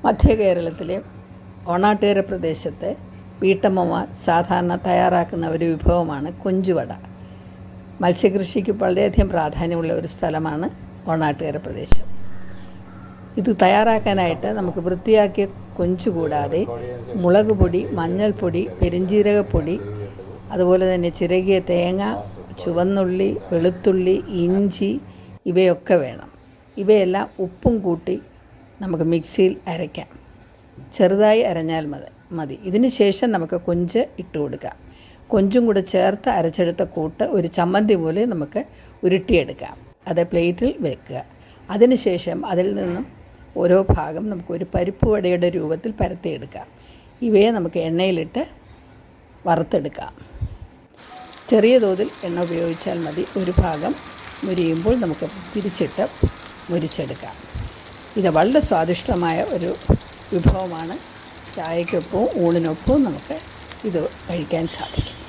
മധ്യ കേരളത്തിലെ ഓണാട്ടുകര പ്രദേശത്തെ വീട്ടമ്മമാർ സാധാരണ തയ്യാറാക്കുന്ന ഒരു വിഭവമാണ് കൊഞ്ചുവട. മത്സ്യകൃഷിക്ക് വളരെയധികം പ്രാധാന്യമുള്ള ഒരു സ്ഥലമാണ് ഓണാട്ടുകര പ്രദേശം. ഇത് തയ്യാറാക്കാനായിട്ട് നമുക്ക് വൃത്തിയാക്കിയ കൊഞ്ചു കൂടാതെ മുളക് പൊടി, മഞ്ഞൾപ്പൊടി, പെരുംജീരകപ്പൊടി, അതുപോലെ തന്നെ ചിരകിയ തേങ്ങ, ചുവന്നുള്ളി, വെളുത്തുള്ളി, ഇഞ്ചി ഇവയൊക്കെ വേണം. ഇവയെല്ലാം ഉപ്പും കൂട്ടി നമുക്ക് മിക്സിയിൽ അരയ്ക്കാം. ചെറുതായി അരഞ്ഞാൽ മതി. ഇതിന് ശേഷം നമുക്ക് കൊഞ്ച് ഇട്ട് കൊടുക്കാം. കൊഞ്ചും കൂടെ ചേർത്ത് അരച്ചെടുത്ത കൂട്ട് ഒരു ചമ്മന്തി പോലെ നമുക്ക് ഉരുട്ടിയെടുക്കാം. അത് പ്ലേറ്റിൽ വെക്കുക. അതിനുശേഷം അതിൽ നിന്നും ഓരോ ഭാഗം നമുക്കൊരു പരിപ്പ് വടയുടെ രൂപത്തിൽ പരത്തിയെടുക്കാം. ഇവയെ നമുക്ക് എണ്ണയിലിട്ട് വറുത്തെടുക്കാം. ചെറിയ തോതിൽ എണ്ണ ഉപയോഗിച്ചാൽ മതി. ഒരു ഭാഗം മുരിയുമ്പോൾ നമുക്ക് തിരിച്ചിട്ട് മുരിച്ചെടുക്കാം. ഇത് വളരെ സ്വാദിഷ്ടമായ ഒരു വിഭവമാണ്. ചായക്കൊപ്പവും ഊണിനൊപ്പവും നമുക്ക് ഇത് കഴിക്കാൻ സാധിക്കും.